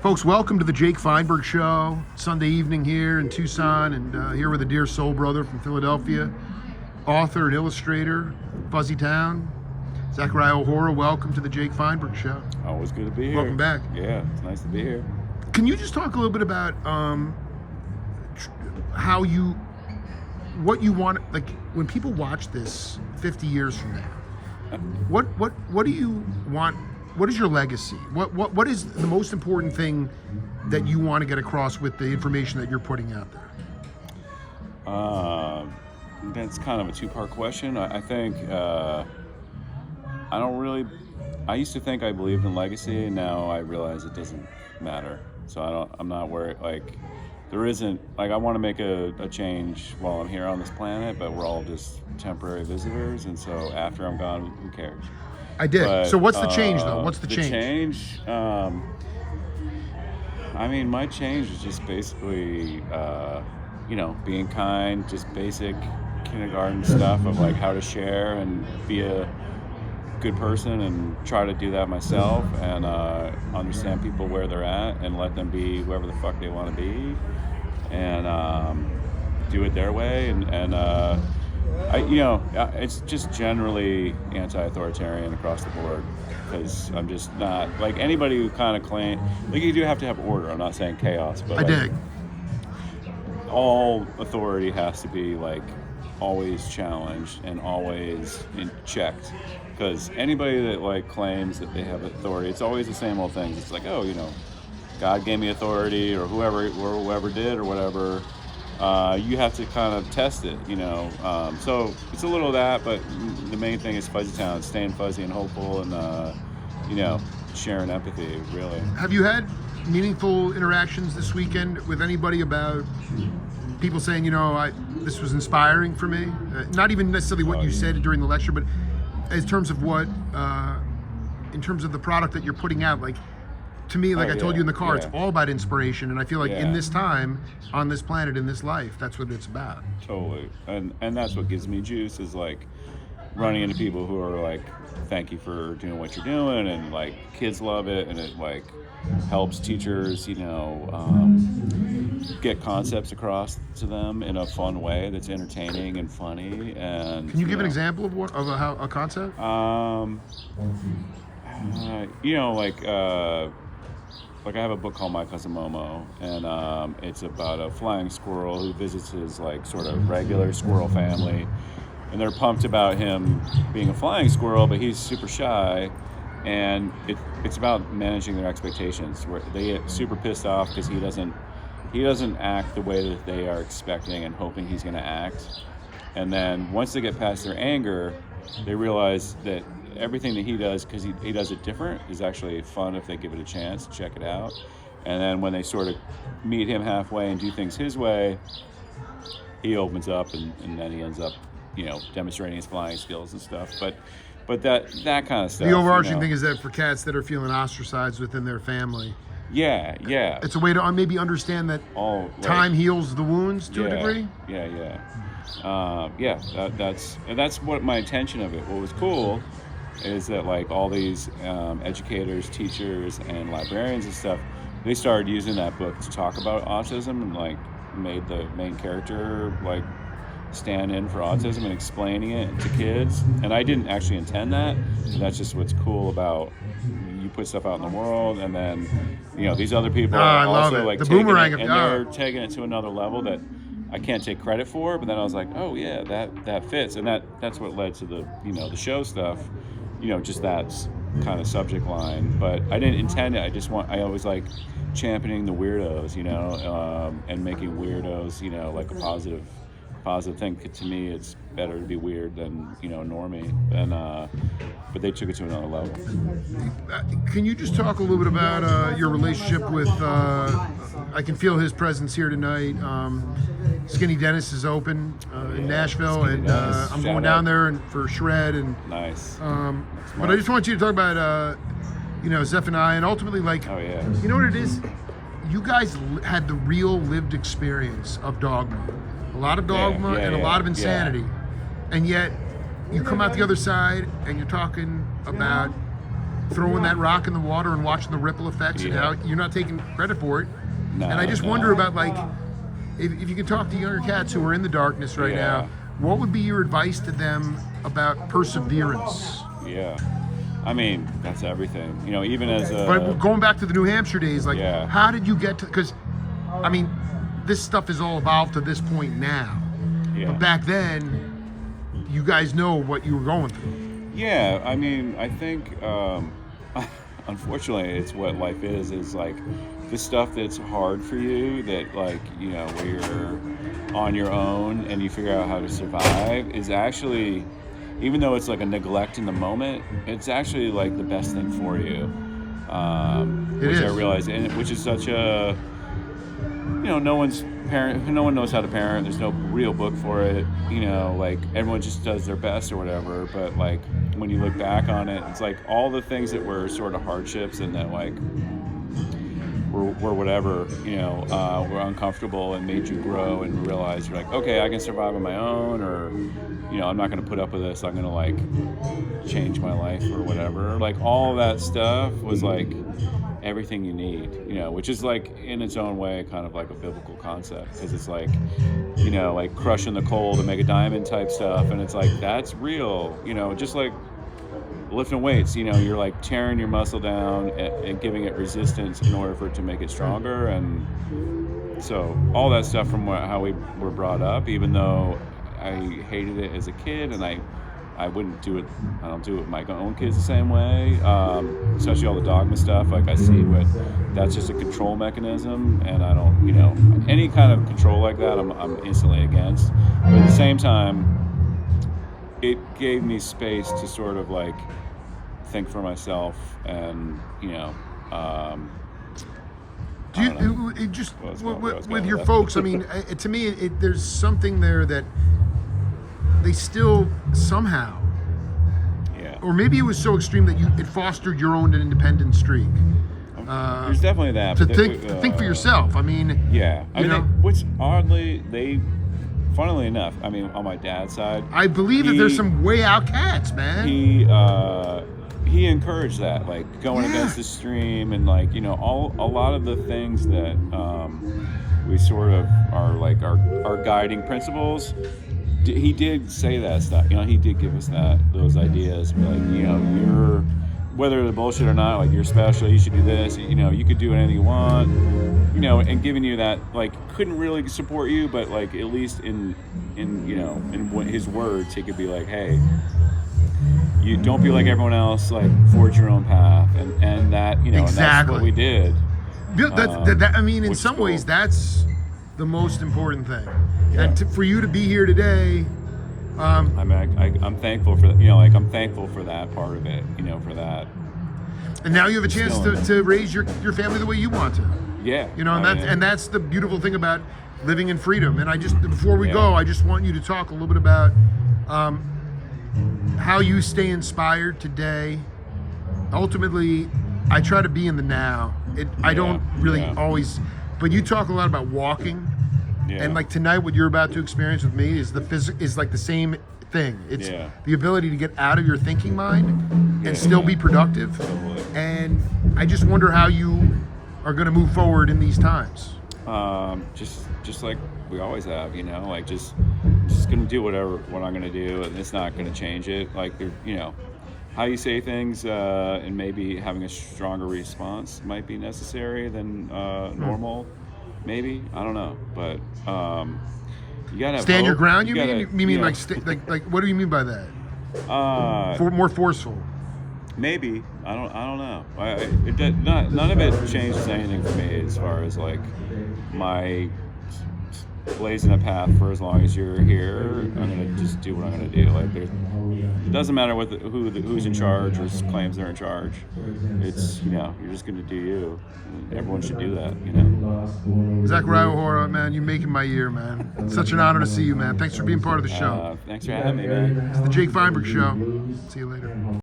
Folks, welcome to the Jake Feinberg Show. Sunday evening here in Tucson, and here with a dear soul brother from Philadelphia, author and illustrator, Fuzzy Town, Zachariah Ohora. Welcome to the Jake Feinberg Show. Always good to be here. Welcome back. Yeah, it's nice to be here. Can you just talk a little bit about what you want, like when people watch this 50 years from now, what do you want? What is your legacy? What is the most important thing that you want to get across with the information that you're putting out there? That's kind of a two-part question. I think I used to think I believed in legacy, and now I realize it doesn't matter. So I'm not worried. Like, there isn't, like, I want to make a change while I'm here on this planet, but we're all just temporary visitors, and so after I'm gone, who cares? I did. But, so what's the change, though? What's the change? The change, I mean, my change is just basically, being kind, just basic kindergarten stuff of like how to share and be a good person and try to do that myself and understand people where they're at and let them be whoever the fuck they want to be and do it their way and it's just generally anti-authoritarian across the board because I'm just not like anybody who kind of claim like you do have to have order. I'm not saying chaos, but I dig. All authority has to be like always challenged and always checked because anybody that like claims that they have authority, it's always the same old things. It's like, oh, God gave me authority or whoever did or whatever. You have to kind of test it, so it's a little of that, but the main thing is Fuzzy Town, staying fuzzy and hopeful and, sharing empathy, really. Have you had meaningful interactions this weekend with anybody about people saying, this was inspiring for me? Not even necessarily what you said during the lecture, but in terms of in terms of the product that you're putting out, like, to me, like I told you in the car, it's all about inspiration, and I feel like in this time, on this planet, in this life, that's what it's about. Totally, and that's what gives me juice is like running into people who are like, thank you for doing what you're doing, and like kids love it, and it like helps teachers, get concepts across to them in a fun way that's entertaining and funny. And can you give an example of a concept? Like I have a book called My Cousin Momo, and it's about a flying squirrel who visits his like sort of regular squirrel family, and they're pumped about him being a flying squirrel, but he's super shy, and it's about managing their expectations. Where they get super pissed off because he doesn't act the way that they are expecting and hoping he's going to act, and then once they get past their anger, they realize that everything that he does, because he does it different, is actually fun if they give it a chance, check it out. And then when they sort of meet him halfway and do things his way, he opens up and then he ends up, demonstrating his flying skills and stuff. But that kind of stuff. The overarching thing is that for cats that are feeling ostracized within their family, it's a way to maybe understand that time heals the wounds to a degree. That's what my intention of it. What was cool is that like all these educators, teachers, and librarians and stuff, they started using that book to talk about autism and like made the main character like stand in for autism and explaining it to kids. And I didn't actually intend that. That's just what's cool about you put stuff out in the world, and then these other people are also like the taking boomerang it, and they're taking it to another level that I can't take credit for. But then I was like, oh yeah, that fits, and that's what led to the the show stuff. Just that kind of subject line, but I didn't intend it. I always like championing the weirdos, and making weirdos, like a positive thing. To me, it's better to be weird than, normie. And but they took it to another level. Can you just talk a little bit about your relationship with? I can feel his presence here tonight. Skinny Dennis is open in Nashville, and I'm going down there for Shred and nice. But I just want you to talk about Zeph and I, and ultimately like you know what it is. You guys had the real lived experience of dogma, a lot of dogma and a lot of insanity, and yet you come out the other side and you're talking about throwing that rock in the water and watching the ripple effects and how you're not taking credit for it. No, and I just wonder about, like, if you could talk to younger cats who are in the darkness right now, what would be your advice to them about perseverance? Yeah. I mean, that's everything. You know, even as a... But going back to the New Hampshire days, like, Yeah. how did you get to... Because, I mean, this stuff is all evolved to this point now. Yeah. But back then, you guys know what you were going through. Yeah, I mean, I think, unfortunately, it's what life is like the stuff that's hard for you, that, like, you know, where you're on your own and you figure out how to survive, is actually, even though it's like a neglect in the moment, it's actually like the best thing for you. Which I realize, and which is such a, you know, no one knows how to parent. There's no real book for it. You know, like, everyone just does their best or whatever. But, like, when you look back on it, it's like all the things that were sort of hardships and that, like, were whatever, you know, were uncomfortable and made you grow and realize you're like, okay, I can survive on my own, or, you know, I'm not going to put up with this. I'm going to, like, change my life or whatever. Like, all that stuff was like everything you need, you know, which is, like, in its own way kind of like a biblical concept, because it's like, you know, like crushing the coal to make a diamond type stuff, and it's like, that's real, you know, just like lifting weights, you know, you're like tearing your muscle down and giving it resistance in order for it to make it stronger. And so all that stuff from how we were brought up, even though I hated it as a kid, and I wouldn't do it. I don't do it with my own kids the same way. Especially all the dogma stuff. Like, I see that's just a control mechanism, and I don't, you know, any kind of control like that, I'm instantly against. But at the same time, it gave me space to sort of, like, think for myself, and, you know. Do you it just with your folks? I mean, to me, there's something there that they still somehow, or maybe it was so extreme that it fostered your own independent streak. There's definitely that. To think for yourself. I mean, yeah. I mean, know, which oddly, funnily enough, I mean, on my dad's side, I believe that there's some way out cats, man. He encouraged that, like, going against the stream, and, like, you know, a lot of the things that we sort of are like our guiding principles. He did say that stuff, you know. He did give us those ideas, like, you know, you're, whether they're bullshit or not, like, you're special, you should do this, you know, you could do anything you want, you know, and giving you that, like, couldn't really support you, but, like, at least in you know, in his words, he could be like, hey, you don't be like everyone else, like, forge your own path, and that, you know, and that's what we did. I mean, in some ways, that's the most important thing. Yeah. And for you to be here today, I mean, I'm thankful for, you know, like, I'm thankful for that part of it, you know, for that. And now you have a chance to raise your family the way you want to. Yeah. You know, and that's the beautiful thing about living in freedom. And I just, before we go, I just want you to talk a little bit about how you stay inspired today. Ultimately, I try to be in the now. I don't really always, but you talk a lot about walking. Yeah. And, like, tonight, what you're about to experience with me is like the same thing. It's the ability to get out of your thinking mind and still be productive. Totally. And I just wonder how you are going to move forward in these times. Just like we always have, you know, like, just going to do what I'm going to do, and it's not going to change it. Like, you know, how you say things, and maybe having a stronger response might be necessary than normal. Maybe, I don't know, but you gotta stand your ground. You mean know. like what do you mean by that? More forceful. Maybe, I don't know. None of it changes anything for me as far as, like, my blazing a path for as long as you're here. I'm gonna just do what I'm gonna do. Like, it doesn't matter who's in charge or claims they're in charge. It's, you know, you're just gonna do you. Everyone should do that, you know. Zachariah Ohora, man, you're making my year, man. It's such an honor to see you, man. Thanks for being part of the show. Thanks for having me, man. It's the Jake Feinberg Show. See you later.